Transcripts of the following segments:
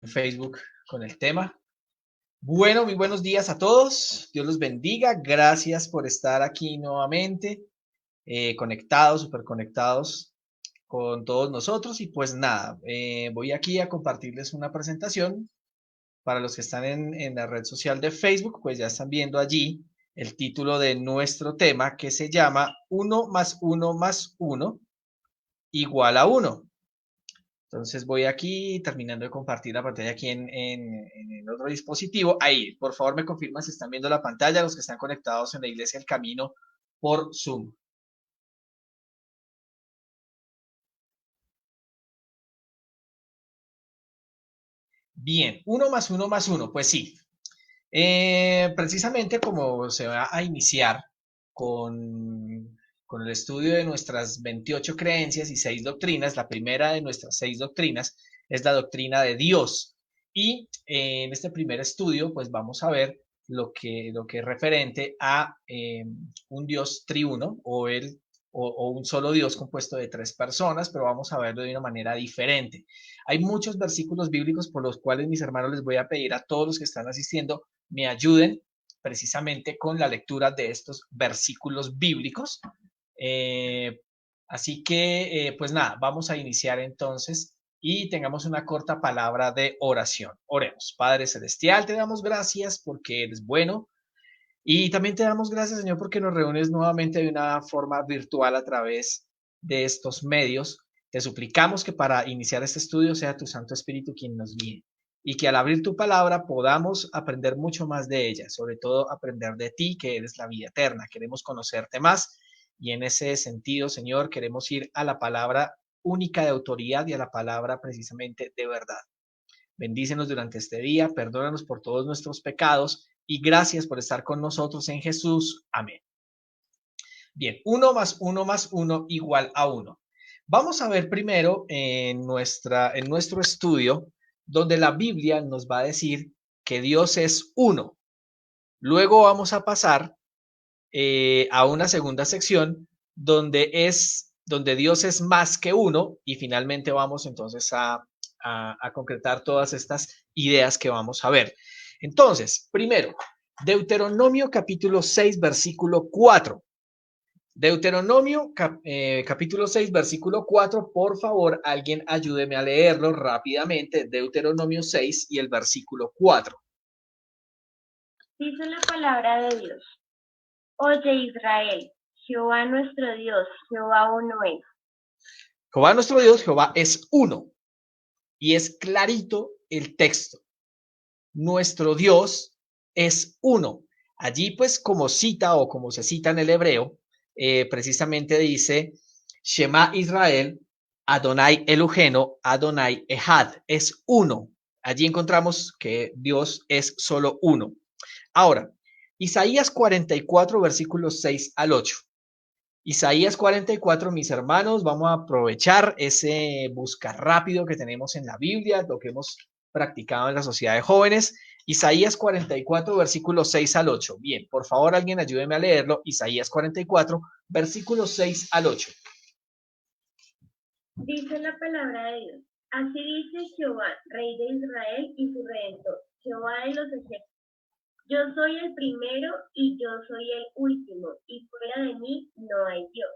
Facebook con el tema. Bueno, muy buenos días a todos. Dios los bendiga. Gracias por estar aquí nuevamente, conectados, súper conectados con todos nosotros. Y pues nada, voy aquí a compartirles una presentación. Para los que están en la red social de Facebook, pues ya están viendo allí el título de nuestro tema, que se llama 1 más 1 más 1 igual a 1. Entonces voy aquí, terminando de compartir la pantalla aquí en el otro dispositivo. Ahí, por favor me confirman si están viendo la pantalla los que están conectados en la Iglesia del Camino por Zoom. Bien, 1 más 1 más 1, pues sí. Precisamente como se va a iniciar con el estudio de nuestras 28 creencias y 6 doctrinas, la primera de nuestras 6 doctrinas es la doctrina de Dios. Y en este primer estudio, pues vamos a ver lo que es referente a un Dios triuno o un solo Dios compuesto de 3 personas, pero vamos a verlo de una manera diferente. Hay muchos versículos bíblicos por los cuales, mis hermanos, les voy a pedir a todos los que están asistiendo me ayuden precisamente con la lectura de estos versículos bíblicos. Eh, Así que, pues nada, vamos a iniciar entonces y tengamos una corta palabra de oración. Oremos. Padre Celestial, te damos gracias porque eres bueno y también te damos gracias, Señor, porque nos reúnes nuevamente de una forma virtual a través de estos medios. Te suplicamos que para iniciar este estudio sea tu Santo Espíritu quien nos guíe y que al abrir tu palabra podamos aprender mucho más de ella, sobre todo aprender de ti, que eres la vida eterna. Queremos conocerte más y en ese sentido, Señor, queremos ir a la palabra única de autoridad y a la palabra precisamente de verdad. Bendícenos durante este día, perdónanos por todos nuestros pecados y gracias por estar con nosotros en Jesús. Amén. Bien, 1 más 1 más 1 igual a 1. Vamos a ver primero en nuestro estudio donde la Biblia nos va a decir que Dios es uno. Luego vamos a pasar a una segunda sección donde Dios es más que uno y finalmente vamos entonces a concretar todas estas ideas que vamos a ver. Entonces, primero, Deuteronomio capítulo 6, versículo 4. Deuteronomio capítulo 6, versículo 4, por favor, alguien ayúdeme a leerlo rápidamente. Deuteronomio 6 y el versículo 4. Dice la palabra de Dios. Oye Israel, Jehová nuestro Dios, Jehová uno es. Jehová nuestro Dios, Jehová es uno. Y es clarito el texto. Nuestro Dios es uno. Allí, pues, como cita o como se cita en el hebreo, precisamente dice, Shema Israel, Adonai Eloheno, Adonai Ehad, es uno. Allí encontramos que Dios es solo uno. Ahora, Isaías 44, versículos 6 al 8. Isaías 44, mis hermanos, vamos a aprovechar ese buscar rápido que tenemos en la Biblia, lo que hemos practicado en la sociedad de jóvenes. Isaías 44, versículos 6 al 8. Bien, por favor, alguien ayúdeme a leerlo. Isaías 44, versículos 6 al 8. Dice la palabra de Dios. Así dice Jehová, Rey de Israel y su Redentor, Jehová de los ejércitos. Yo soy el primero y yo soy el último, y fuera de mí no hay Dios.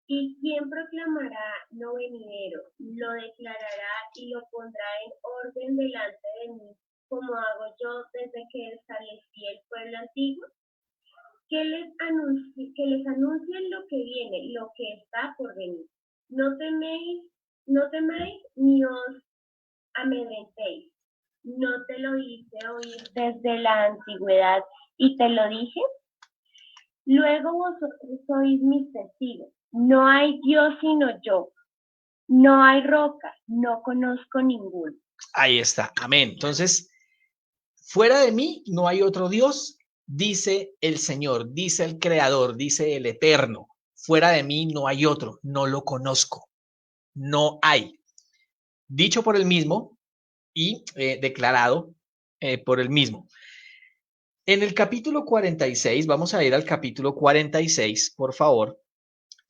¿Y quién proclamará lo venidero, lo declarará y lo pondrá en orden delante de mí, como hago yo desde que establecí el pueblo antiguo? Que les anuncien lo que viene, lo que está por venir. No temáis ni os amedrentéis. ¿No te lo hice oír desde la antigüedad y te lo dije? Luego vosotros sois mis testigos. No hay Dios sino yo. No hay roca, no conozco ninguno. Ahí está, amén. Entonces, fuera de mí no hay otro Dios, dice el Señor, dice el Creador, dice el Eterno. Fuera de mí no hay otro, no lo conozco, no hay. Dicho por el mismo y declarado por el mismo. En el capítulo 46, vamos a ir al capítulo 46, por favor.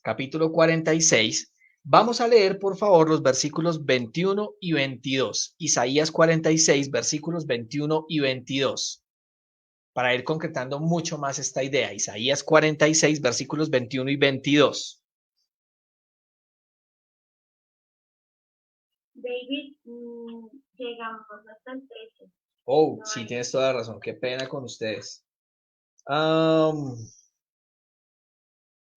Capítulo 46, Vamos a leer, por favor, los versículos 21 y 22. Isaías 46, versículos 21 y 22. Para ir concretando mucho más esta idea. Isaías 46, versículos 21 y 22. David, llegamos hasta el 13. Oh, No sí, hay. tienes toda la razón. Qué pena con ustedes.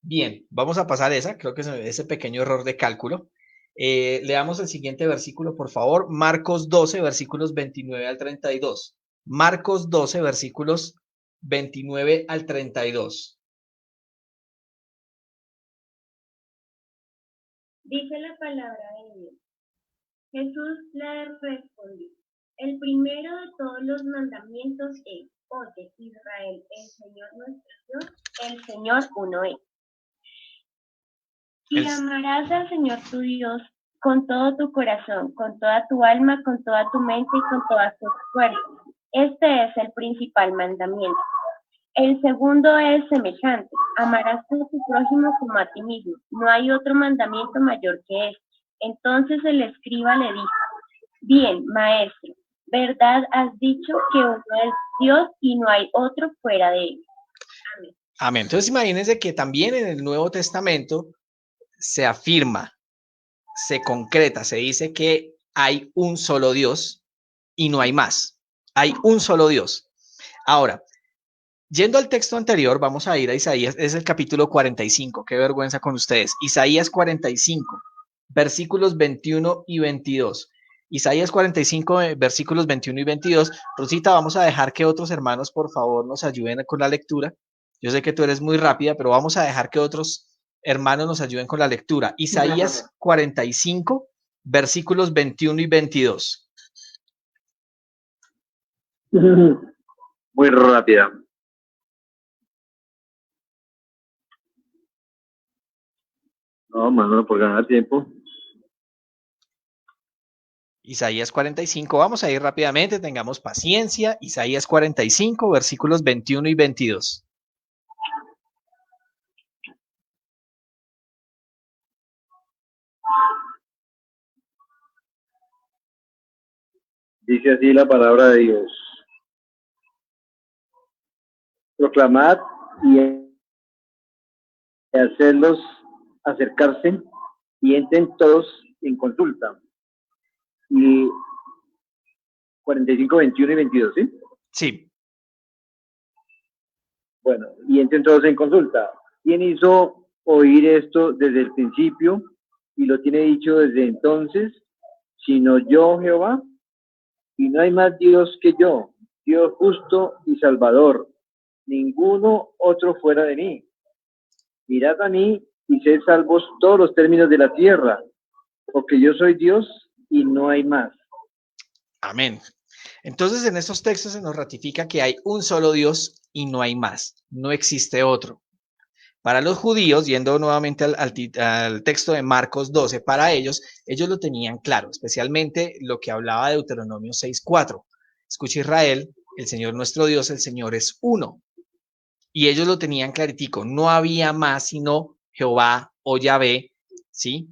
Bien, vamos a pasar esa. Creo que es ese pequeño error de cálculo. Leamos el siguiente versículo, por favor. Marcos 12, versículos 29 al 32. Marcos 12, versículos 29 al 32. Dice la palabra de Dios. Jesús le respondió, el primero de todos los mandamientos es, oye, Israel, el Señor nuestro Dios, el Señor uno es. Y El- amarás al Señor tu Dios con todo tu corazón, con toda tu alma, con toda tu mente y con todas tus fuerzas. Este es el principal mandamiento. El segundo es semejante, amarás a tu prójimo como a ti mismo. No hay otro mandamiento mayor que este. Entonces el escriba le dijo, bien, maestro, verdad has dicho que uno es Dios y no hay otro fuera de él. Amén. Amén. Entonces imagínense que también en el Nuevo Testamento se afirma, se concreta, se dice que hay un solo Dios y no hay más. Hay un solo Dios. Ahora, yendo al texto anterior, vamos a ir a Isaías, es el capítulo 45, qué vergüenza con ustedes. Isaías 45, versículos 21 y 22. Isaías 45, versículos 21 y 22. Rosita, vamos a dejar que otros hermanos, por favor, nos ayuden con la lectura. Yo sé que tú eres muy rápida, pero vamos a dejar que otros hermanos nos ayuden con la lectura. Isaías 45, versículos 21 y 22. Muy rápida. No, mano, por ganar tiempo. Isaías 45, vamos a ir rápidamente, tengamos paciencia. Isaías 45, versículos 21 y 22. Dice así la palabra de Dios. Proclamad y hacerlos acercarse y entren todos en consulta. Y 45, 21 y 22, ¿sí? Sí. Bueno, y entren todos en consulta. ¿Quién hizo oír esto desde el principio y lo tiene dicho desde entonces? Sino yo, Jehová, y no hay más Dios que yo, Dios justo y salvador, ninguno otro fuera de mí. Mirad a mí y sed salvos todos los términos de la tierra, porque yo soy Dios y no hay más. Amén. Entonces en estos textos se nos ratifica que hay un solo Dios y no hay más, no existe otro. Para los judíos, yendo nuevamente al texto de Marcos 12, para ellos lo tenían claro, especialmente lo que hablaba de Deuteronomio 6:4. Escucha Israel, el Señor nuestro Dios, el Señor es uno. Y ellos lo tenían claritico, no había más sino Jehová o Yahvé, ¿sí?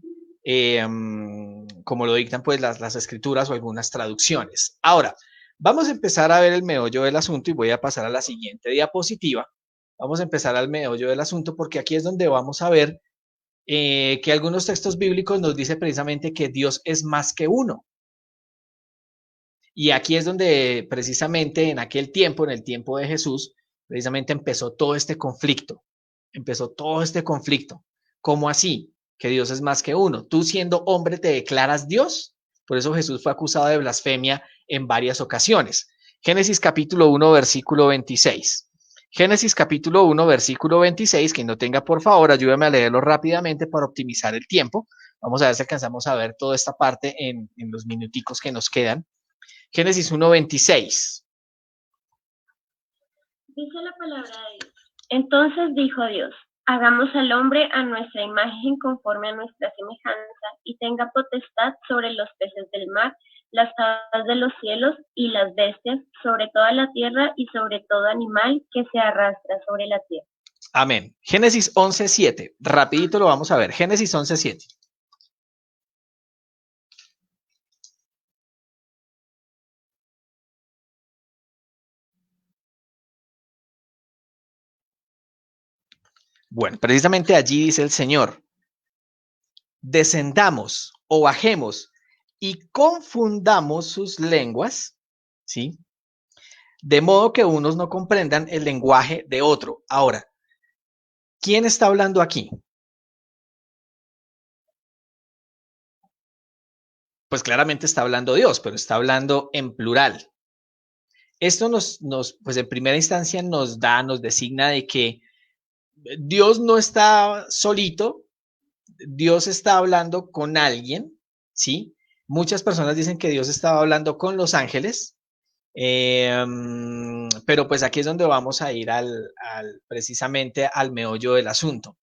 Como lo dictan pues las escrituras o algunas traducciones. Ahora, vamos a empezar a ver el meollo del asunto y voy a pasar a la siguiente diapositiva. Vamos a empezar al meollo del asunto porque aquí es donde vamos a ver que algunos textos bíblicos nos dice precisamente que Dios es más que uno. Y aquí es donde precisamente en aquel tiempo, en el tiempo de Jesús, precisamente empezó todo este conflicto. Empezó todo este conflicto. ¿Cómo así? Que Dios es más que uno. Tú siendo hombre te declaras Dios. Por eso Jesús fue acusado de blasfemia en varias ocasiones. Génesis capítulo 1, versículo 26. Génesis capítulo 1, versículo 26. Quien no tenga, por favor, ayúdame a leerlo rápidamente para optimizar el tiempo. Vamos a ver si alcanzamos a ver toda esta parte en los minuticos que nos quedan. Génesis 1:26. Dice la palabra de Dios. Entonces dijo Dios, hagamos al hombre a nuestra imagen conforme a nuestra semejanza y tenga potestad sobre los peces del mar, las aves de los cielos y las bestias, sobre toda la tierra y sobre todo animal que se arrastra sobre la tierra. Amén. Génesis 11:7. Rapidito lo vamos a ver. Génesis 11:7. Bueno, precisamente allí dice el Señor, descendamos o bajemos y confundamos sus lenguas, ¿sí? De modo que unos no comprendan el lenguaje de otro. Ahora, ¿quién está hablando aquí? Pues claramente está hablando Dios, pero está hablando en plural. Esto pues en primera instancia nos designa de que Dios no está solito, Dios está hablando con alguien, ¿sí? Muchas personas dicen que Dios estaba hablando con los ángeles, pero pues aquí es donde vamos a ir precisamente al meollo del asunto.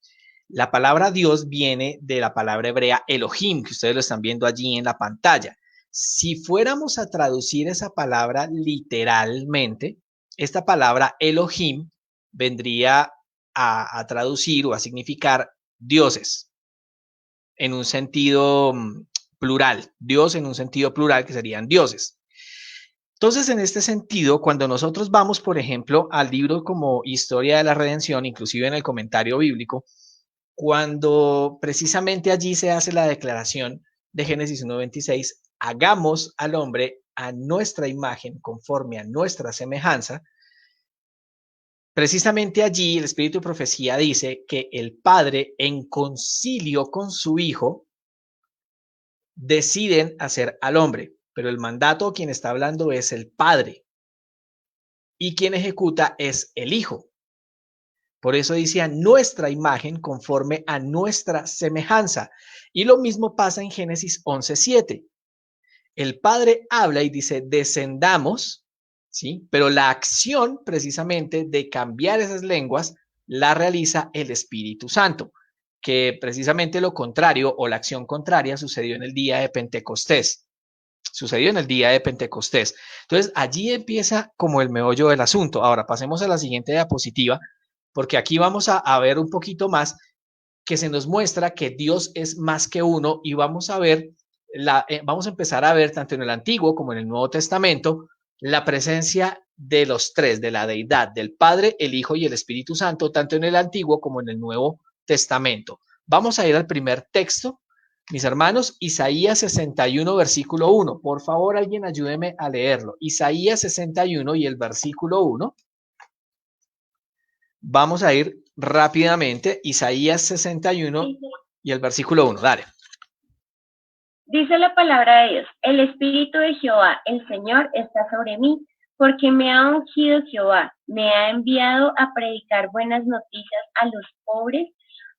La palabra Dios viene de la palabra hebrea Elohim, que ustedes lo están viendo allí en la pantalla. Si fuéramos a traducir esa palabra literalmente, esta palabra Elohim vendría a traducir o a significar dioses en un sentido plural, Dios en un sentido plural que serían dioses. Entonces, en este sentido, cuando nosotros vamos, por ejemplo, al libro como Historia de la Redención, inclusive en el comentario bíblico, cuando precisamente allí se hace la declaración de Génesis 1:26, hagamos al hombre a nuestra imagen, conforme a nuestra semejanza, precisamente allí el Espíritu de Profecía dice que el Padre, en concilio con su Hijo, deciden hacer al hombre, pero el mandato quien está hablando es el Padre y quien ejecuta es el Hijo. Por eso dice a nuestra imagen conforme a nuestra semejanza. Y lo mismo pasa en Génesis 11:7. El Padre habla y dice descendamos, ¿sí? Pero la acción precisamente de cambiar esas lenguas la realiza el Espíritu Santo, que precisamente lo contrario o la acción contraria sucedió en el día de Pentecostés. Sucedió en el día de Pentecostés. Entonces, allí empieza como el meollo del asunto. Ahora, pasemos a la siguiente diapositiva, porque aquí vamos a ver un poquito más que se nos muestra que Dios es más que uno y vamos a ver, vamos a empezar a ver tanto en el Antiguo como en el Nuevo Testamento la presencia de los tres, de la deidad, del Padre, el Hijo y el Espíritu Santo, tanto en el Antiguo como en el Nuevo Testamento. Vamos a ir al primer texto, mis hermanos, Isaías 61, versículo 1. Por favor, alguien ayúdeme a leerlo. Isaías 61 y el versículo 1. Vamos a ir rápidamente, Isaías 61 y el versículo 1, dale. Dice la palabra de Dios, el Espíritu de Jehová, el Señor, está sobre mí, porque me ha ungido Jehová, me ha enviado a predicar buenas noticias a los pobres,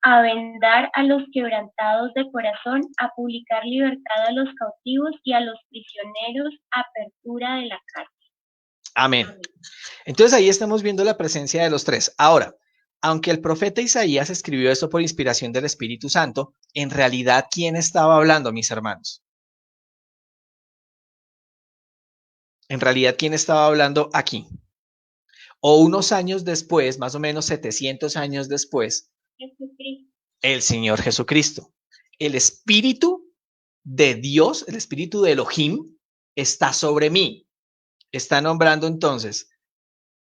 a vendar a los quebrantados de corazón, a publicar libertad a los cautivos y a los prisioneros, apertura de la cárcel. Amén. Entonces ahí estamos viendo la presencia de los tres. Ahora, aunque el profeta Isaías escribió esto por inspiración del Espíritu Santo, en realidad, ¿quién estaba hablando, mis hermanos? En realidad, ¿quién estaba hablando aquí? O unos años después, más o menos 700 años después, Jesucristo. El Señor Jesucristo. El Espíritu de Dios, el Espíritu de Elohim, está sobre mí. Está nombrando entonces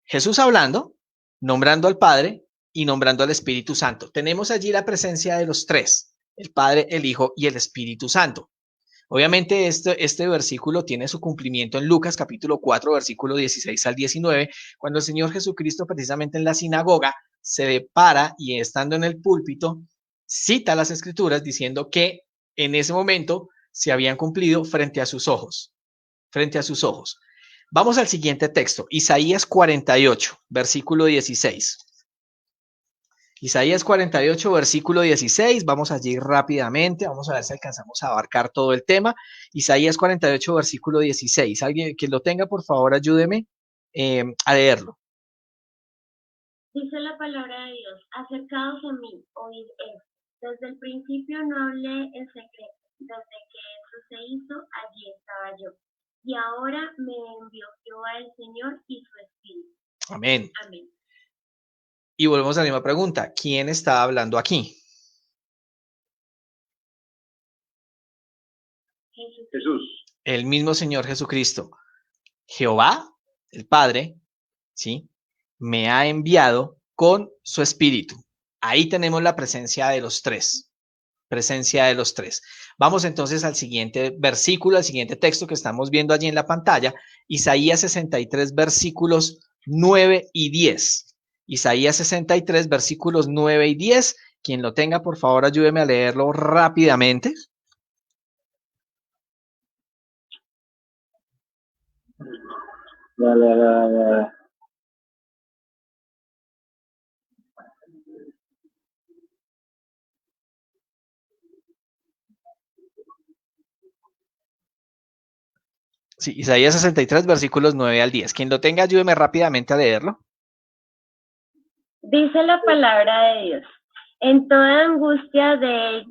Jesús hablando, nombrando al Padre y nombrando al Espíritu Santo. Tenemos allí la presencia de los tres, el Padre, el Hijo y el Espíritu Santo. Obviamente este versículo tiene su cumplimiento en Lucas capítulo 4, versículo 16 al 19, cuando el Señor Jesucristo precisamente en la sinagoga se para y estando en el púlpito cita las escrituras diciendo que en ese momento se habían cumplido frente a sus ojos, frente a sus ojos. Vamos al siguiente texto, Isaías 48, versículo 16. Isaías 48, versículo 16, vamos allí rápidamente, vamos a ver si alcanzamos a abarcar todo el tema. Isaías 48, versículo 16. Alguien que lo tenga, por favor, ayúdeme a leerlo. Dice la palabra de Dios, acercaos a mí, oíd esto. Desde el principio no hablé en secreto, desde que eso se hizo, allí estaba yo. Y ahora me envió Jehová el Señor y su Espíritu. Amén. Amén. Y volvemos a la misma pregunta. ¿Quién está hablando aquí? Jesús. El mismo Señor Jesucristo. Jehová, el Padre, ¿sí? Me ha enviado con su Espíritu. Ahí tenemos la presencia de los tres. Presencia de los tres. Vamos entonces al siguiente versículo, al siguiente texto que estamos viendo allí en la pantalla, Isaías 63, versículos 9 y 10. Isaías 63, versículos 9 y 10. Quien lo tenga, por favor, ayúdeme a leerlo rápidamente. Sí, Isaías 63, versículos 9 al 10. Quien lo tenga, ayúdeme rápidamente a leerlo. Dice la palabra de Dios: en toda angustia de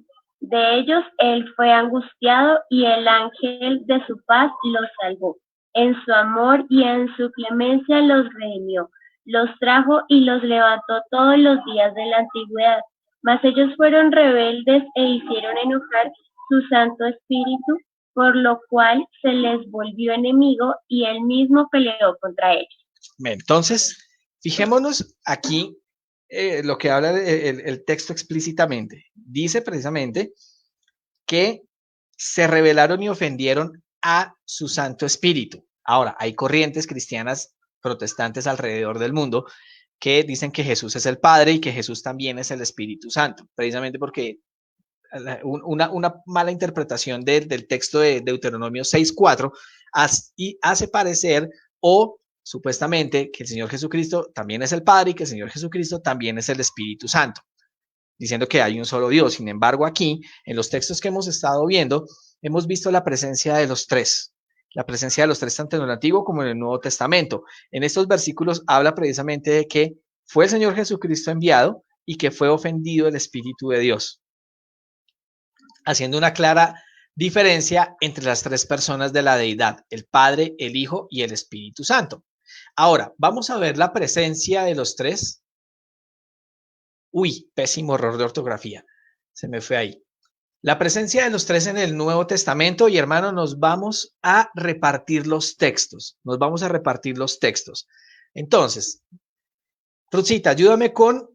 ellos él fue angustiado, y el ángel de su paz los salvó. En su amor y en su clemencia los redimió, los trajo y los levantó todos los días de la antigüedad. Mas ellos fueron rebeldes e hicieron enojar su Santo Espíritu, por lo cual se les volvió enemigo y él mismo peleó contra ellos. Entonces, fijémonos aquí lo que habla el texto explícitamente. Dice precisamente que se rebelaron y ofendieron a su Santo Espíritu. Ahora, hay corrientes cristianas protestantes alrededor del mundo que dicen que Jesús es el Padre y que Jesús también es el Espíritu Santo, precisamente porque una mala interpretación del texto de Deuteronomio 6:4 hace parecer o supuestamente que el Señor Jesucristo también es el Padre y que el Señor Jesucristo también es el Espíritu Santo, diciendo que hay un solo Dios. Sin embargo, aquí, en los textos que hemos estado viendo, hemos visto la presencia de los tres. La presencia de los tres tanto en el Antiguo como en el Nuevo Testamento. En estos versículos habla precisamente de que fue el Señor Jesucristo enviado y que fue ofendido el Espíritu de Dios, haciendo una clara diferencia entre las tres personas de la deidad, el Padre, el Hijo y el Espíritu Santo. Ahora, vamos a ver la presencia de los tres. Uy, pésimo error de ortografía. Se me fue ahí. La presencia de los tres en el Nuevo Testamento, y hermano, nos vamos a repartir los textos. Nos vamos a repartir los textos. Entonces, Ruthcita, ayúdame con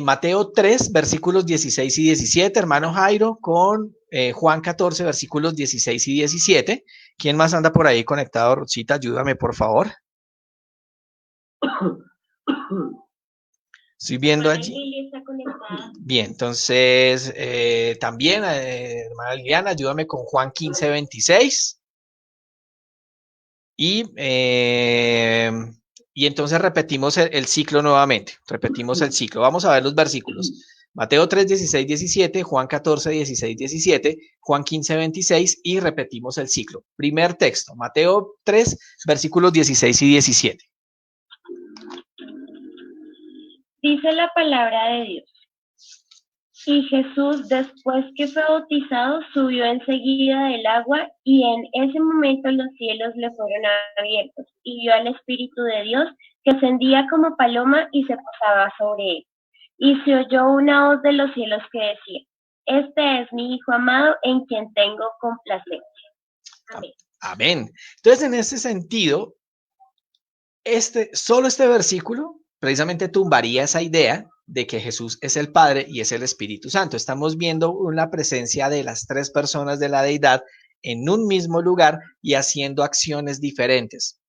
Mateo 3, versículos 16 y 17. Hermano Jairo, con Juan 14, versículos 16 y 17. ¿Quién más anda por ahí conectado, Ruthcita? Ayúdame, por favor. Estoy viendo allí. Bien, entonces también, hermana Liliana, ayúdame con Juan 15, 26. Y entonces repetimos el ciclo nuevamente. Repetimos el ciclo. Vamos a ver los versículos. Mateo 3, 16, 17, Juan 14, 16, 17, Juan 15, 26 y repetimos el ciclo. Primer texto, Mateo 3, versículos 16 y 17. Dice la palabra de Dios: y Jesús, después que fue bautizado, subió enseguida del agua, y en ese momento los cielos le fueron abiertos, y vio al Espíritu de Dios que ascendía como paloma y se posaba sobre él. Y se oyó una voz de los cielos que decía: este es mi Hijo amado, en quien tengo complacencia. Amén. Amén. Entonces, en ese sentido, solo este versículo precisamente tumbaría esa idea de que Jesús es el Padre y es el Espíritu Santo. Estamos viendo una presencia de las tres personas de la deidad en un mismo lugar y haciendo acciones diferentes.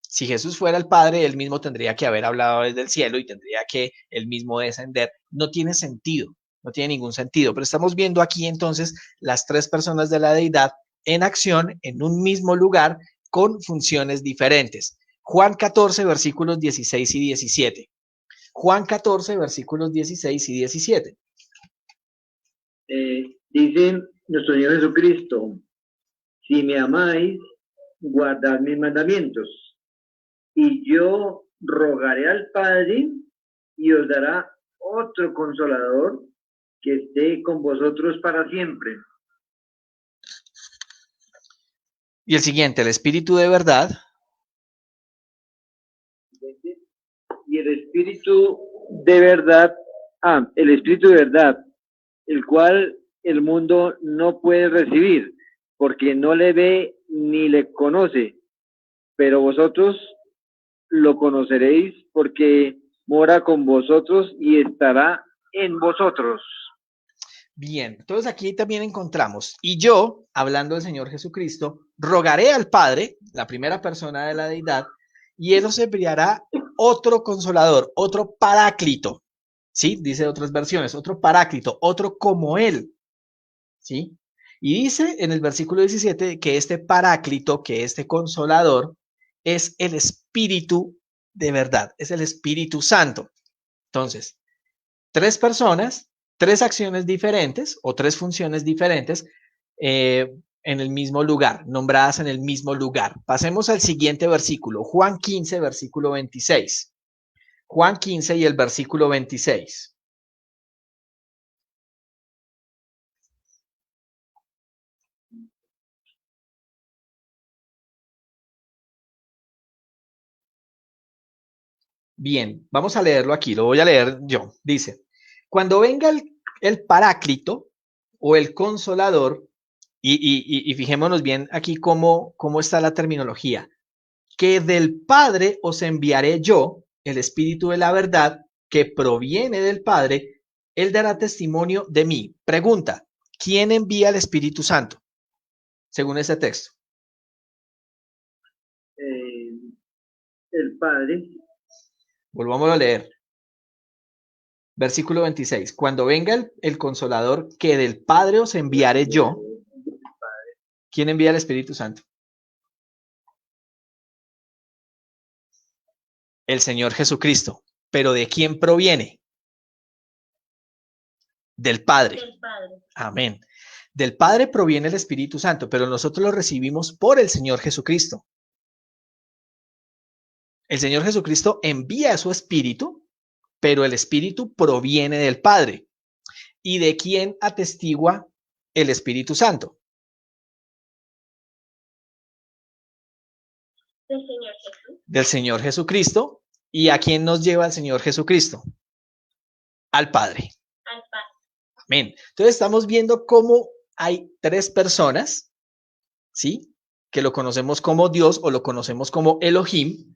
Si Jesús fuera el Padre, él mismo tendría que haber hablado desde el cielo y tendría que él mismo descender. No tiene sentido, no tiene ningún sentido. Pero estamos viendo aquí entonces las tres personas de la deidad en acción en un mismo lugar con funciones diferentes. Juan 14, versículos 16 y 17. Juan 14, versículos 16 y 17. Dice nuestro Señor Jesucristo: si me amáis, guardad mis mandamientos, y yo rogaré al Padre, y os dará otro Consolador que esté con vosotros para siempre. Y el siguiente, el Espíritu de verdad. Y el Espíritu de verdad, el Espíritu de verdad, el cual el mundo no puede recibir, porque no le ve ni le conoce, pero vosotros lo conoceréis, porque mora con vosotros y estará en vosotros. Bien, entonces aquí también encontramos, y yo, hablando del Señor Jesucristo, rogaré al Padre, la primera persona de la deidad, y Él os enviará otro consolador, otro paráclito, ¿sí? Dice otras versiones, otro paráclito, otro como Él, ¿sí? Y dice en el versículo 17 que este paráclito, que este consolador, es el Espíritu de verdad, es el Espíritu Santo. Entonces, tres personas, tres acciones diferentes o tres funciones diferentes en el mismo lugar, nombradas en el mismo lugar. Pasemos al siguiente versículo, Juan 15, versículo 26. Juan 15 y el versículo 26. Bien, vamos a leerlo aquí, lo voy a leer yo. Dice, cuando venga el paráclito o el consolador, y fijémonos bien aquí cómo está la terminología, que del Padre os enviaré yo, el Espíritu de la verdad, que proviene del Padre, Él dará testimonio de mí. Pregunta, ¿quién envía el Espíritu Santo? Según este texto. El Padre. Volvamos a leer. Versículo 26. Cuando venga el Consolador, que del Padre os enviaré yo. ¿Quién envía el Espíritu Santo? El Señor Jesucristo. ¿Pero de quién proviene? Del Padre. Del Padre. Amén. Del Padre proviene el Espíritu Santo, pero nosotros lo recibimos por el Señor Jesucristo. El Señor Jesucristo envía a su Espíritu, pero el Espíritu proviene del Padre. ¿Y de quién atestigua el Espíritu Santo? Del Señor Jesús. Del Señor Jesucristo. ¿Y a quién nos lleva el Señor Jesucristo? Al Padre. Al Padre. Amén. Entonces estamos viendo cómo hay tres personas, ¿sí? Que lo conocemos como Dios o lo conocemos como Elohim.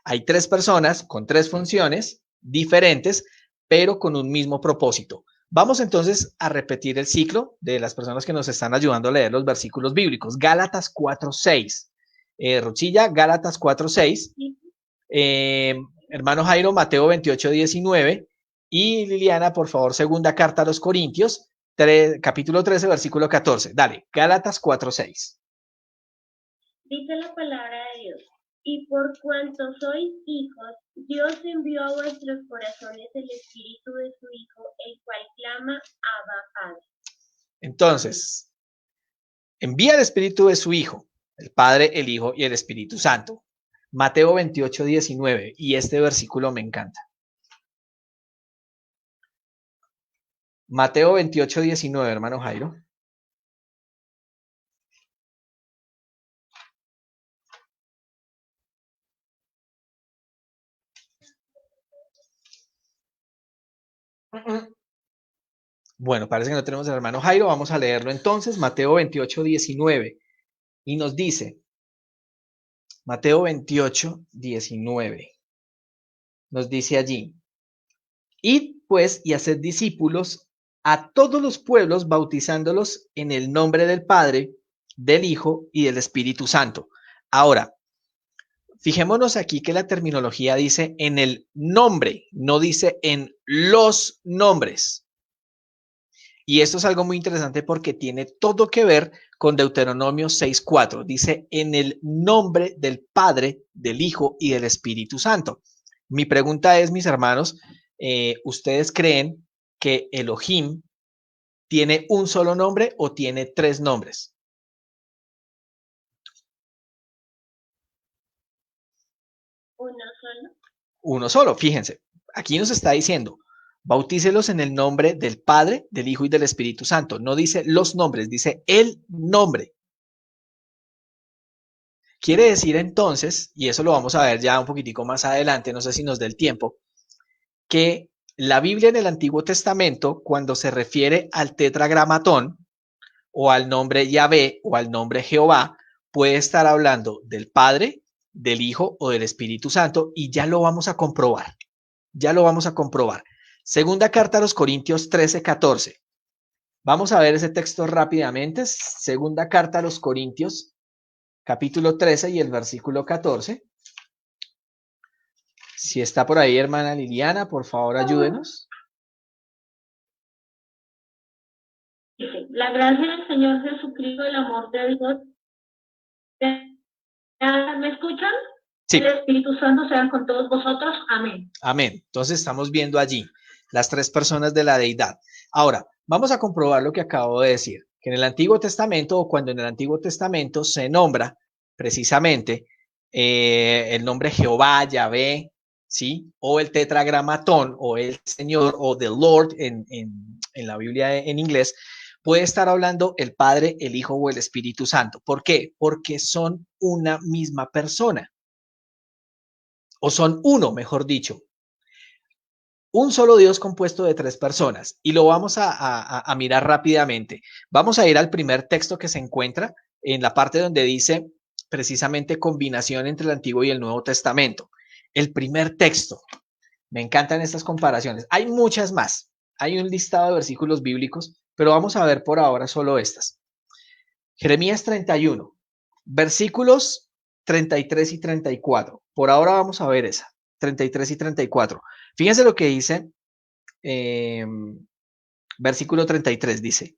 Hay tres personas con tres funciones diferentes, pero con un mismo propósito. Vamos entonces a repetir el ciclo de las personas que nos están ayudando a leer los versículos bíblicos. Gálatas 4:6. Rochilla, Gálatas 4:6. Sí. Hermano Jairo, Mateo 28:19. Y Liliana, por favor, segunda carta a los Corintios, capítulo 13, versículo 14. Dale, Gálatas 4:6. Dice la palabra de Dios. Y por cuanto sois hijos, Dios envió a vuestros corazones el Espíritu de su Hijo, el cual clama, Abba, Padre. Entonces, envía el Espíritu de su Hijo, el Padre, el Hijo y el Espíritu Santo. Mateo 28:19. Y este versículo me encanta. Mateo 28:19, hermano Jairo. Bueno, parece que no tenemos al hermano Jairo. Vamos a leerlo entonces. Mateo 28:19. Y nos dice, Mateo 28:19. Nos dice allí, id pues y haced discípulos a todos los pueblos, bautizándolos en el nombre del Padre, del Hijo y del Espíritu Santo. Ahora, fijémonos aquí que la terminología dice en el nombre, no dice en los nombres. Y esto es algo muy interesante porque tiene todo que ver con Deuteronomio 6:4. Dice en el nombre del Padre, del Hijo y del Espíritu Santo. Mi pregunta es, mis hermanos, ¿ustedes creen que Elohim tiene un solo nombre o tiene tres nombres? Uno solo. Uno solo, fíjense. Aquí nos está diciendo, bautícelos en el nombre del Padre, del Hijo y del Espíritu Santo. No dice los nombres, dice el nombre. Quiere decir entonces, y eso lo vamos a ver ya un poquitico más adelante, no sé si nos dé el tiempo, que la Biblia en el Antiguo Testamento, cuando se refiere al tetragramatón o al nombre Yahvé o al nombre Jehová, puede estar hablando del Padre, del Hijo o del Espíritu Santo, y ya lo vamos a comprobar. Ya lo vamos a comprobar. Segunda carta a los Corintios 13:14. Vamos a ver ese texto rápidamente. Segunda carta a los Corintios, capítulo 13 y el versículo 14. Si está por ahí, hermana Liliana, por favor, ayúdenos. La gracia del Señor Jesucristo, el amor de Dios. ¿Me escuchan? Sí. El Espíritu Santo sea con todos vosotros. Amén. Amén. Entonces estamos viendo allí las tres personas de la deidad. Ahora, vamos a comprobar lo que acabo de decir, que en el Antiguo Testamento, o cuando en el Antiguo Testamento se nombra precisamente el nombre Jehová, Yahvé, ¿sí? O el tetragramatón, o el Señor, o the Lord en la Biblia en inglés, puede estar hablando el Padre, el Hijo o el Espíritu Santo. ¿Por qué? Porque son una misma persona. O son uno, mejor dicho. Un solo Dios compuesto de tres personas. Y lo vamos a mirar rápidamente. Vamos a ir al primer texto que se encuentra en la parte donde dice precisamente combinación entre el Antiguo y el Nuevo Testamento. El primer texto. Me encantan estas comparaciones. Hay muchas más. Hay un listado de versículos bíblicos, pero vamos a ver por ahora solo estas. Jeremías 31, versículos 33 y 34. Por ahora vamos a ver esa, 33 y 34. Fíjense lo que dice, versículo 33, dice,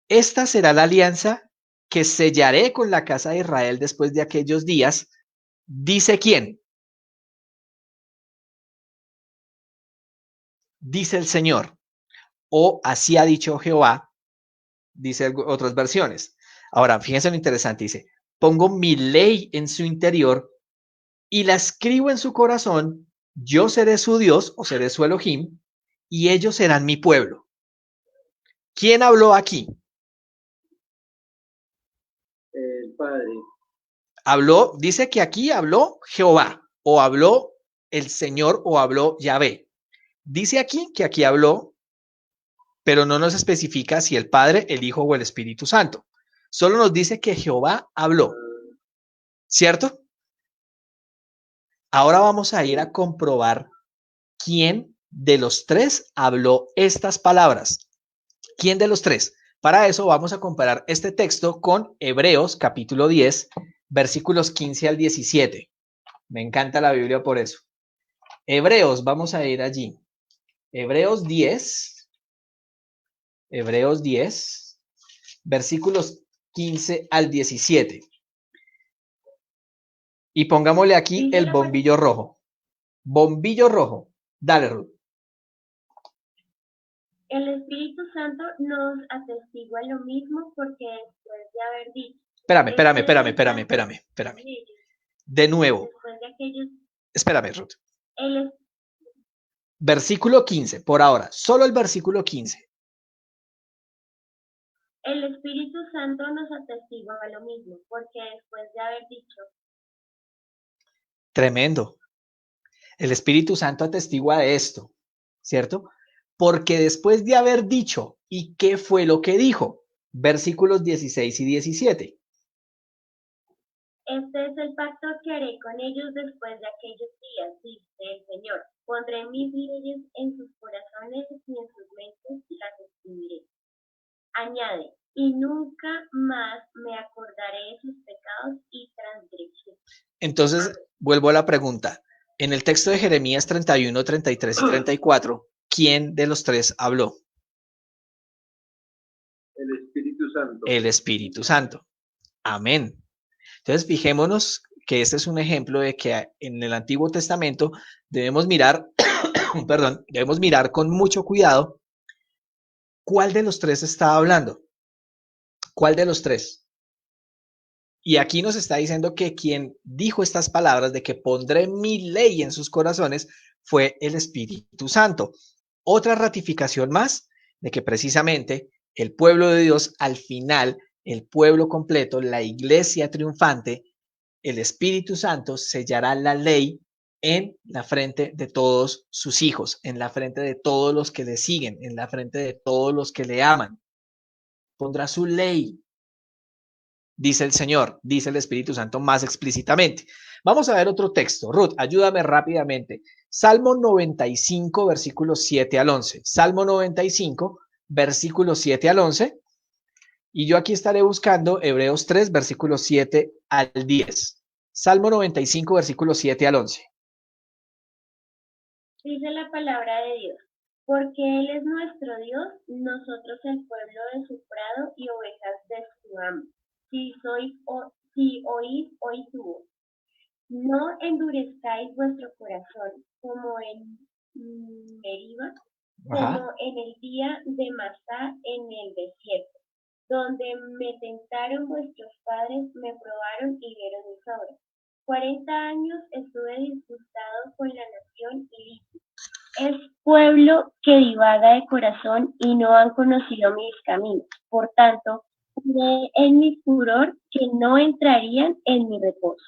esta será la alianza que sellaré con la casa de Israel después de aquellos días. ¿Dice quién? Dice el Señor. O así ha dicho Jehová, dice otras versiones. Ahora, fíjense lo interesante, dice, pongo mi ley en su interior y la escribo en su corazón, yo seré su Dios o seré su Elohim, y ellos serán mi pueblo. ¿Quién habló aquí? El Padre. Habló, dice que aquí habló Jehová, o habló el Señor, o habló Yahvé. Dice aquí que aquí habló, pero no nos especifica si el Padre, el Hijo o el Espíritu Santo. Solo nos dice que Jehová habló, ¿cierto? Ahora vamos a ir a comprobar quién de los tres habló estas palabras. ¿Quién de los tres? Para eso vamos a comparar este texto con Hebreos capítulo 10, versículos 15 al 17. Me encanta la Biblia por eso. Hebreos, vamos a ir allí. Hebreos 10, versículos 15 al 17. Y pongámosle aquí el bombillo rojo. Bombillo rojo. Dale, Ruth. El Espíritu Santo nos atestigua lo mismo porque después de haber dicho. Espérame. De nuevo. Después de aquellos. Espérame, Ruth. Versículo 15, por ahora. Solo el versículo 15. El Espíritu Santo nos atestigua lo mismo porque después de haber dicho. Tremendo. El Espíritu Santo atestigua de esto, ¿cierto? Porque después de haber dicho, ¿y qué fue lo que dijo? Versículos 16 y 17. Este es el pacto que haré con ellos después de aquellos días, dice el Señor. Pondré mis leyes en sus corazones y en sus mentes y las escribiré. Añade, y nunca más me acordaré de sus pecados y transgresiones. Entonces, vuelvo a la pregunta. En el texto de Jeremías 31, 33 y 34, ¿quién de los tres habló? El Espíritu Santo. El Espíritu Santo. Amén. Entonces, fijémonos que este es un ejemplo de que en el Antiguo Testamento debemos mirar, debemos mirar con mucho cuidado cuál de los tres está hablando. ¿Cuál de los tres? Y aquí nos está diciendo que quien dijo estas palabras de que pondré mi ley en sus corazones fue el Espíritu Santo. Otra ratificación más de que precisamente el pueblo de Dios al final, el pueblo completo, la iglesia triunfante, el Espíritu Santo sellará la ley en la frente de todos sus hijos, en la frente de todos los que le siguen, en la frente de todos los que le aman. Pondrá su ley, dice el Señor, dice el Espíritu Santo más explícitamente. Vamos a ver otro texto. Ruth, ayúdame rápidamente. Salmo 95, versículos 7 al 11. Salmo 95, versículos 7 al 11. Y yo aquí estaré buscando Hebreos 3, versículos 7 al 10. Salmo 95, versículos 7 al 11. Dice la palabra de Dios, porque Él es nuestro Dios, nosotros el pueblo de su prado y ovejas de su amo. Si oís hoy su voz, no endurezcáis vuestro corazón como en Meriba, como en el día de Masá en el desierto, donde me tentaron vuestros padres, me probaron y vieron mis obras. 40 años estuve disgustado con la nación y es pueblo que divaga de corazón y no han conocido mis caminos. Por tanto, juré en mi furor que no entrarían en mi reposo.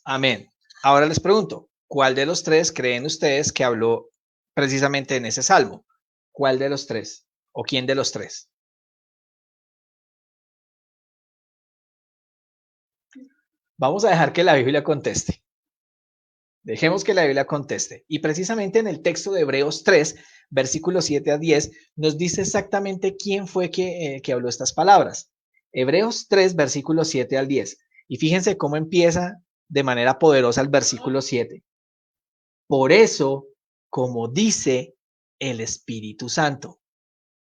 Amén. Ahora les pregunto, ¿cuál de los tres creen ustedes que habló precisamente en ese salmo? ¿Cuál de los tres? ¿O quién de los tres? Vamos a dejar que la Biblia conteste. Dejemos que la Biblia conteste. Y precisamente en el texto de Hebreos 3, versículos 7 a 10, nos dice exactamente quién fue que habló estas palabras. Hebreos 3, versículos 7 al 10. Y fíjense cómo empieza de manera poderosa el versículo 7. Por eso, como dice el Espíritu Santo.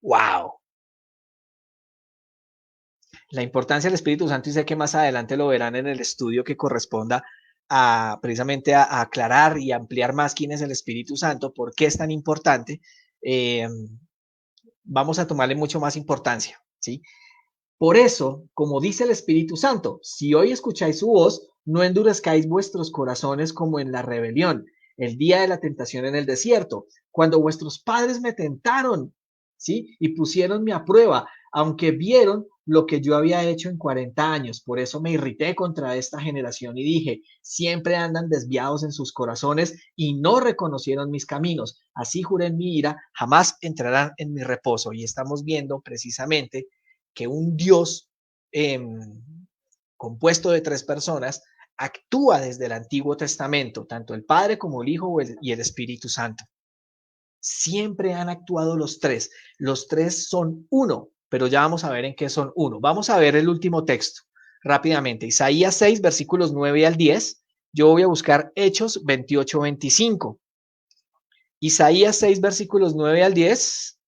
¡Wow! La importancia del Espíritu Santo, y sé que más adelante lo verán en el estudio que corresponda precisamente a aclarar y ampliar más quién es el Espíritu Santo, por qué es tan importante, vamos a tomarle mucho más importancia, ¿sí? Por eso, como dice el Espíritu Santo, si hoy escucháis su voz, no endurezcáis vuestros corazones como en la rebelión, el día de la tentación en el desierto, cuando vuestros padres me tentaron, ¿sí? Y pusieronme a prueba, aunque vieron lo que yo había hecho en 40 años. Por eso me irrité contra esta generación y dije, siempre andan desviados en sus corazones y no reconocieron mis caminos. Así juré en mi ira, jamás entrarán en mi reposo. Y estamos viendo precisamente que un Dios compuesto de tres personas actúa desde el Antiguo Testamento, tanto el Padre como el Hijo y el Espíritu Santo. Siempre han actuado los tres. Los tres son uno, pero ya vamos a ver en qué son uno. Vamos a ver el último texto rápidamente. Isaías 6, versículos 9 al 10. Yo voy a buscar Hechos 28, 25. Isaías 6, versículos 9 al 10.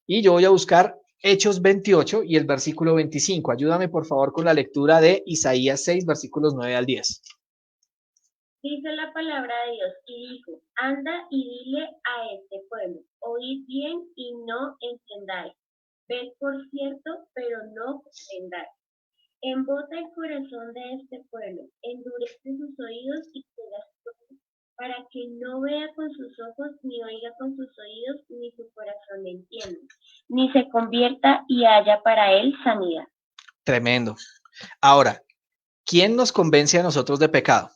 Y yo voy a buscar Hechos 28 y el versículo 25. Ayúdame, por favor, con la lectura de Isaías 6, versículos 9 al 10. Dice la palabra de Dios y dijo, anda y dile a este pueblo, oíd bien y no entendáis, ved por cierto, pero no comprendáis. Embota el corazón de este pueblo, endurece sus oídos y cega sus ojos, para que no vea con sus ojos, ni oiga con sus oídos, ni su corazón entienda, ni se convierta y haya para él sanidad. Tremendo. Ahora, ¿quién nos convence a nosotros de pecado?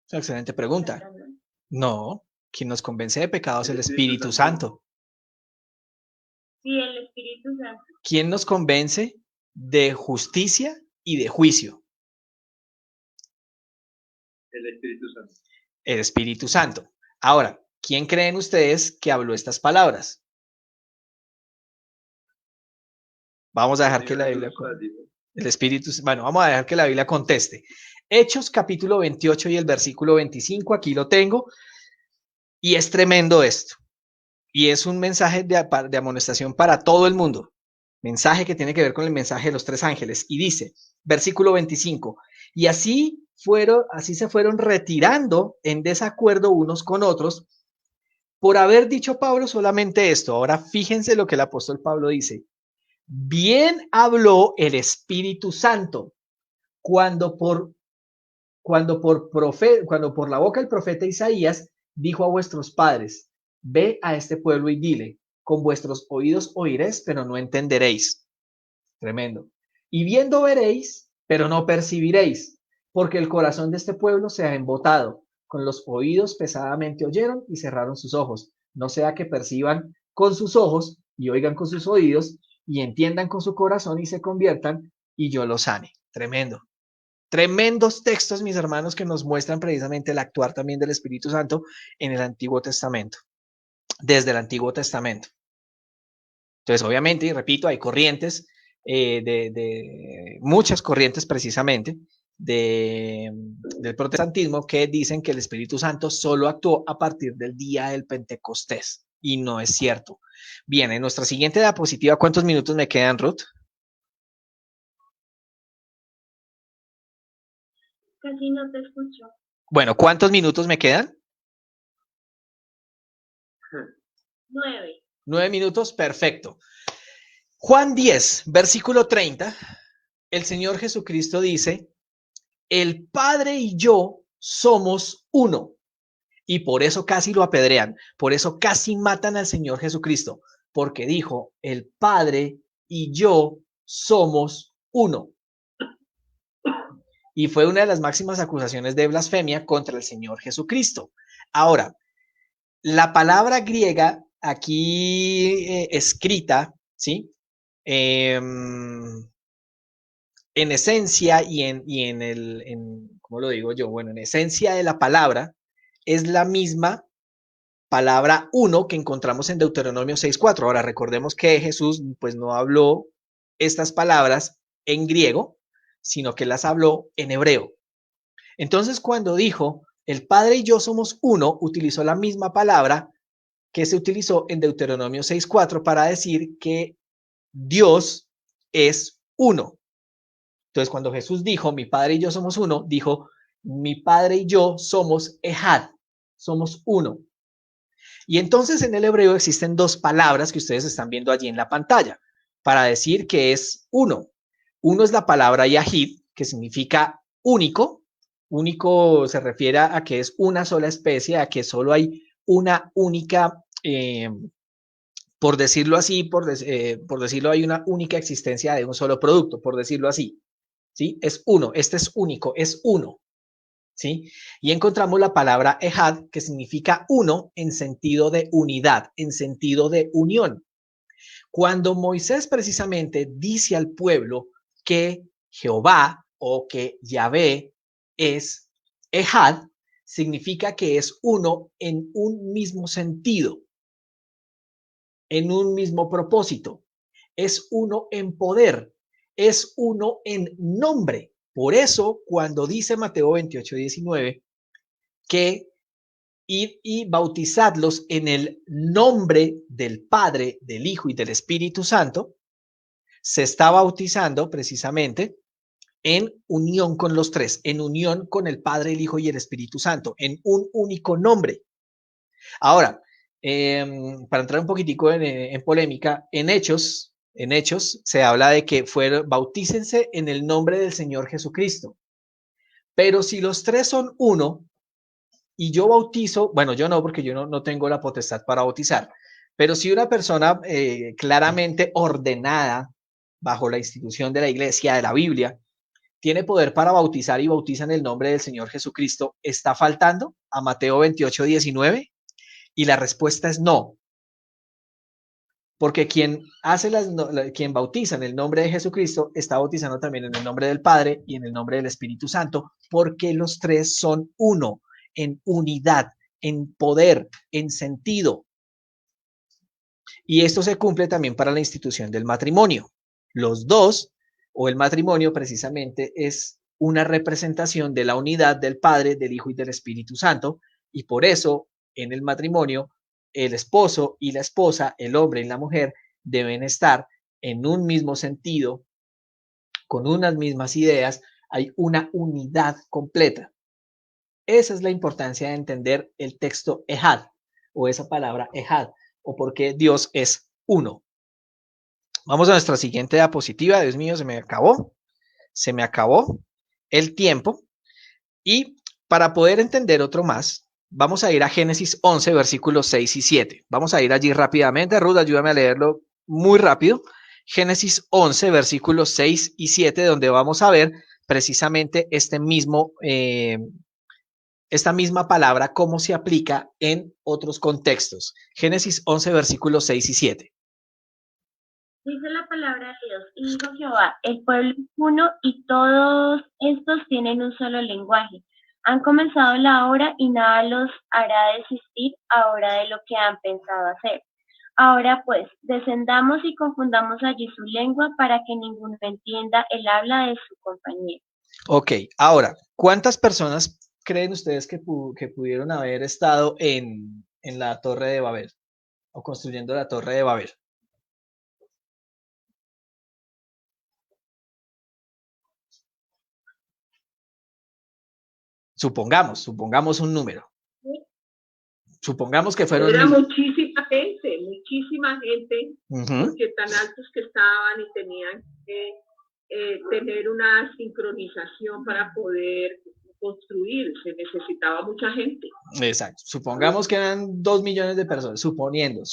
Excelente pregunta. No, quien nos convence de pecado es el Espíritu Santo. Sí, el Espíritu Santo. ¿Quién nos convence de justicia y de juicio? El Espíritu Santo. El Espíritu Santo. Ahora, ¿quién creen ustedes que habló estas palabras? Vamos a dejar que la Biblia... El Espíritu... Bueno, vamos a dejar que la Biblia conteste. Hechos capítulo 28 y el versículo 25, aquí lo tengo. Y es tremendo esto. Y es un mensaje de amonestación para todo el mundo. Mensaje que tiene que ver con el mensaje de los tres ángeles. Y dice, versículo 25, y así se fueron retirando en desacuerdo unos con otros por haber dicho Pablo solamente esto. Ahora fíjense lo que el apóstol Pablo dice. Bien habló el Espíritu Santo cuando por la boca del profeta Isaías dijo a vuestros padres, ve a este pueblo y dile, con vuestros oídos oiréis, pero no entenderéis. Tremendo. Y viendo veréis, pero no percibiréis, porque el corazón de este pueblo se ha embotado. Con los oídos pesadamente oyeron y cerraron sus ojos. No sea que perciban con sus ojos y oigan con sus oídos y entiendan con su corazón y se conviertan y yo los sane. Tremendo. Tremendos textos, mis hermanos, que nos muestran precisamente el actuar también del Espíritu Santo en el Antiguo Testamento, desde el Antiguo Testamento. Entonces, obviamente, y repito, hay corrientes, muchas corrientes precisamente del protestantismo que dicen que el Espíritu Santo solo actuó a partir del día del Pentecostés, y no es cierto. Bien, en nuestra siguiente diapositiva, ¿cuántos minutos me quedan, Ruth? Casi no te escucho. Bueno, ¿cuántos minutos me quedan? 9. 9 minutos, perfecto. Juan 10, versículo 30, el Señor Jesucristo dice, el Padre y yo somos uno. Y por eso casi lo apedrean, por eso casi matan al Señor Jesucristo, porque dijo, el Padre y yo somos uno. Y fue una de las máximas acusaciones de blasfemia contra el Señor Jesucristo. Ahora, la palabra griega aquí escrita, ¿sí? En esencia ¿cómo lo digo yo? Bueno, en esencia de la palabra es la misma palabra uno que encontramos en Deuteronomio 6:4. Ahora, recordemos que Jesús pues no habló estas palabras en griego, sino que las habló en hebreo. Entonces, cuando dijo, el Padre y yo somos uno, utilizó la misma palabra que se utilizó en Deuteronomio 6:4 para decir que Dios es uno. Entonces, cuando Jesús dijo, mi Padre y yo somos uno, dijo, mi Padre y yo somos Ejad, somos uno. Y entonces en el hebreo existen dos palabras que ustedes están viendo allí en la pantalla para decir que es uno. Uno es la palabra Yahid, que significa único. Único se refiere a que es una sola especie, a que solo hay una única, por decirlo así, por decirlo, hay una única existencia de un solo producto, por decirlo así. ¿Sí? Es uno, este es único, es uno. ¿Sí? Y encontramos la palabra Ejad, que significa uno en sentido de unidad, en sentido de unión. Cuando Moisés precisamente dice al pueblo que Jehová o que Yahvé es Ejad, significa que es uno en un mismo sentido, en un mismo propósito, es uno en poder, es uno en nombre. Por eso, cuando dice Mateo 28:19, que id y bautizadlos en el nombre del Padre, del Hijo y del Espíritu Santo, se está bautizando precisamente en unión con los tres, en unión con el Padre, el Hijo y el Espíritu Santo, en un único nombre. Ahora, para entrar un poquitico en polémica, en Hechos se habla de que bautícense en el nombre del Señor Jesucristo. Pero si los tres son uno, y yo bautizo, bueno, yo no, porque yo no tengo la potestad para bautizar, pero si una persona claramente ordenada bajo la institución de la iglesia, de la Biblia, tiene poder para bautizar y bautiza en el nombre del Señor Jesucristo, ¿está faltando a Mateo 28:19? Y la respuesta es no. Porque quien bautiza en el nombre de Jesucristo está bautizando también en el nombre del Padre y en el nombre del Espíritu Santo, porque los tres son uno, en unidad, en poder, en sentido. Y esto se cumple también para la institución del matrimonio. Los dos, o el matrimonio precisamente, es una representación de la unidad del Padre, del Hijo y del Espíritu Santo, y por eso en el matrimonio el esposo y la esposa, el hombre y la mujer, deben estar en un mismo sentido, con unas mismas ideas, hay una unidad completa. Esa es la importancia de entender el texto Ejad, o esa palabra Ejad, o por qué Dios es uno. Vamos a nuestra siguiente diapositiva. Dios mío, se me acabó el tiempo. Y para poder entender otro más, vamos a ir a Génesis 11, versículos 6 y 7. Vamos a ir allí rápidamente. Ruth, ayúdame a leerlo muy rápido. Génesis 11, versículos 6 y 7, donde vamos a ver precisamente esta misma palabra, cómo se aplica en otros contextos. Génesis 11, versículos 6 y 7. Dice la palabra de Dios, y dijo Jehová, el pueblo es uno y todos estos tienen un solo lenguaje. Han comenzado la hora y nada los hará desistir ahora de lo que han pensado hacer. Ahora pues, descendamos y confundamos allí su lengua para que ninguno entienda el habla de su compañero. Ok, ahora, ¿cuántas personas creen ustedes que pudieron haber estado en la Torre de Babel o construyendo la Torre de Babel? Supongamos un número. Supongamos que fueron Era mil. muchísima gente, Ujú. porque tan altos que estaban y tenían que tener una sincronización para poder construir, se necesitaba mucha gente. Exacto. Supongamos que eran 2 millones de personas, suponiendo,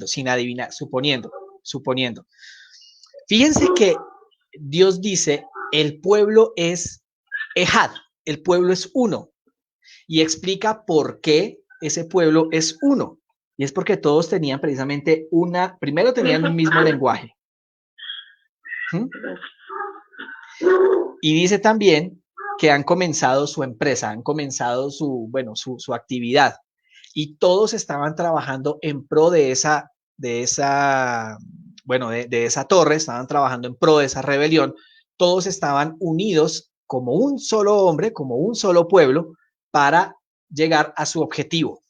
sin adivinar, suponiendo. Fíjense que Dios dice, el pueblo es Ejad, el pueblo es uno, y explica por qué ese pueblo es uno. Y es porque todos tenían precisamente primero tenían un mismo lenguaje. ¿Mm? Y dice también que han comenzado su empresa, han comenzado su actividad. Y todos estaban trabajando en pro de esa torre, estaban trabajando en pro de esa rebelión. Todos estaban unidos como un solo hombre, como un solo pueblo, para llegar a su objetivo.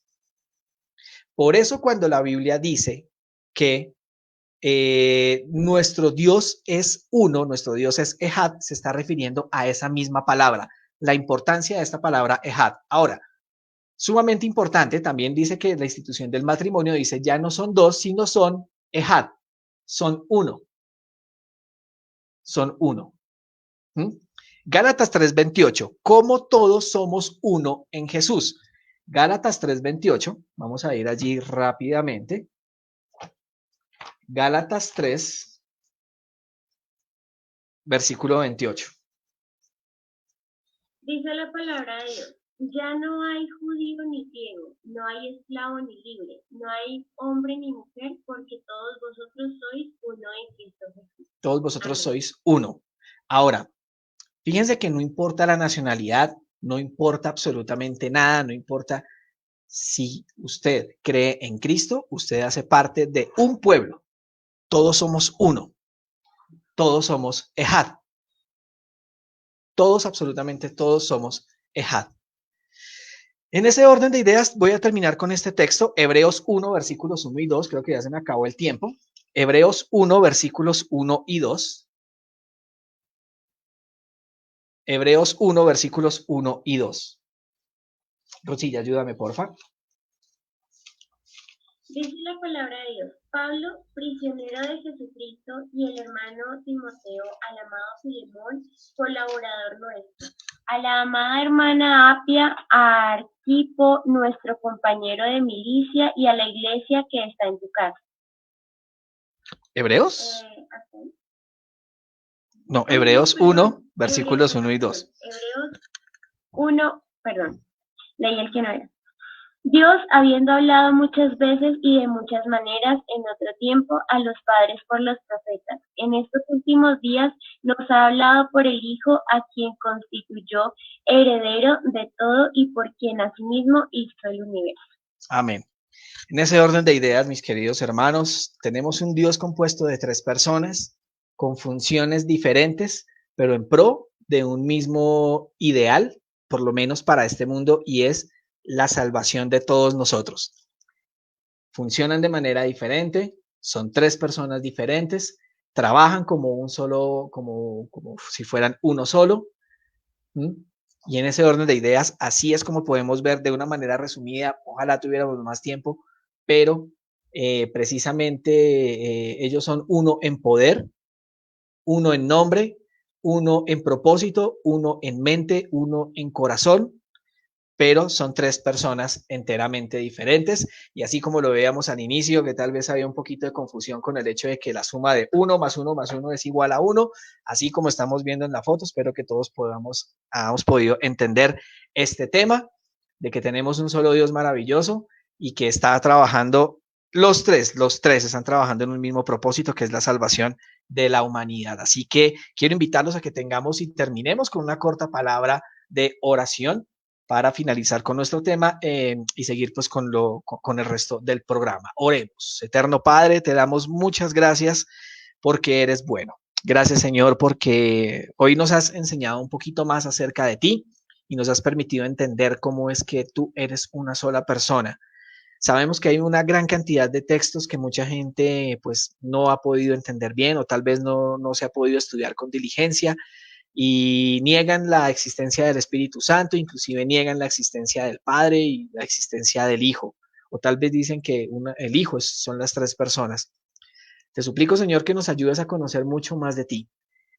Por eso cuando la Biblia dice que nuestro Dios es uno, nuestro Dios es Ejad, se está refiriendo a esa misma palabra, la importancia de esta palabra Ejad. Ahora, sumamente importante, también dice que la institución del matrimonio dice ya no son dos, sino son Ejad, son uno. Son uno. ¿Mm? Gálatas 3:28, ¿cómo todos somos uno en Jesús? Gálatas 3:28, vamos a ir allí rápidamente. Gálatas 3, versículo 28. Dice la palabra de Dios, ya no hay judío ni griego, no hay esclavo ni libre, no hay hombre ni mujer, porque todos vosotros sois uno en Cristo Jesús. Todos vosotros Amén. sois uno. Ahora, fíjense que no importa la nacionalidad, no importa absolutamente nada, no importa si usted cree en Cristo, usted hace parte de un pueblo. Todos somos uno. Todos somos Ejad. Todos, absolutamente todos somos Ejad. En ese orden de ideas voy a terminar con este texto, Hebreos 1, versículos 1 y 2, creo que ya se me acabó el tiempo. Hebreos 1, versículos 1 y 2. Hebreos 1, versículos 1 y 2. Rosilla, ayúdame, porfa. Dice la palabra de Dios, Pablo, prisionero de Jesucristo, y el hermano Timoteo, al amado Filemón, colaborador nuestro, a la amada hermana Apia, a Arquipo, nuestro compañero de milicia, y a la iglesia que está en tu casa. ¿Hebreos? ¿Así? No, Hebreos 1, versículos 1 y 2. Hebreos 1, perdón, leí el que no era. Dios, habiendo hablado muchas veces y de muchas maneras en otro tiempo a los padres por los profetas, en estos últimos días nos ha hablado por el Hijo, a quien constituyó heredero de todo y por quien asimismo hizo el universo. Amén. En ese orden de ideas, mis queridos hermanos, tenemos un Dios compuesto de 3 personas con funciones diferentes, pero en pro de un mismo ideal, por lo menos para este mundo, y es la salvación de todos nosotros. Funcionan de manera diferente, son 3 personas diferentes, trabajan como un solo, como si fueran uno solo. Y en ese orden de ideas, así es como podemos ver de una manera resumida, ojalá tuviéramos más tiempo, pero precisamente ellos son uno en poder, uno en nombre, uno en propósito, uno en mente, uno en corazón, pero son 3 personas enteramente diferentes. Y así como lo veíamos al inicio, que tal vez había un poquito de confusión con el hecho de que la suma de 1 más 1 más 1 es igual a 1, así como estamos viendo en la foto, espero que todos hayamos podido entender este tema, de que tenemos un solo Dios maravilloso y que está trabajando Los tres están trabajando en un mismo propósito, que es la salvación de la humanidad. Así que quiero invitarlos a que tengamos y terminemos con una corta palabra de oración para finalizar con nuestro tema y seguir pues con el resto del programa. Oremos. Eterno Padre, te damos muchas gracias porque eres bueno. Gracias, Señor, porque hoy nos has enseñado un poquito más acerca de ti y nos has permitido entender cómo es que tú eres una sola persona. Sabemos que hay una gran cantidad de textos que mucha gente pues no ha podido entender bien o tal vez no se ha podido estudiar con diligencia y niegan la existencia del Espíritu Santo, inclusive niegan la existencia del Padre y la existencia del Hijo, o tal vez dicen que el Hijo son las tres personas. Te suplico, Señor, que nos ayudes a conocer mucho más de ti.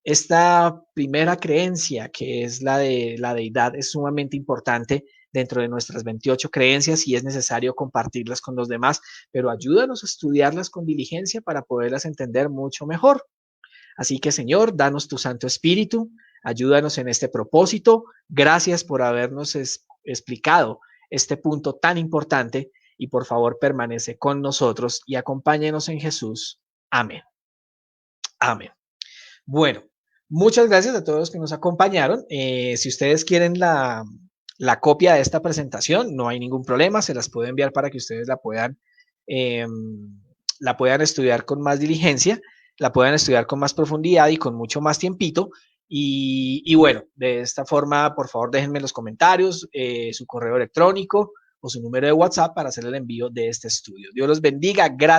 Esta primera creencia, que es la de la deidad, es sumamente importante dentro de nuestras 28 creencias y es necesario compartirlas con los demás, pero ayúdanos a estudiarlas con diligencia para poderlas entender mucho mejor. Así que, Señor, danos tu Santo Espíritu, ayúdanos en este propósito. Gracias por habernos explicado este punto tan importante y por favor permanece con nosotros y acompáñenos en Jesús. Amén. Amén. Bueno, muchas gracias a todos los que nos acompañaron. Si ustedes quieren la copia de esta presentación, no hay ningún problema, se las puedo enviar para que ustedes eh, la puedan estudiar con más diligencia, la puedan estudiar con más profundidad y con mucho más tiempito. Y bueno, de esta forma, por favor, déjenme en los comentarios su correo electrónico o su número de WhatsApp para hacer el envío de este estudio. Dios los bendiga. Gracias.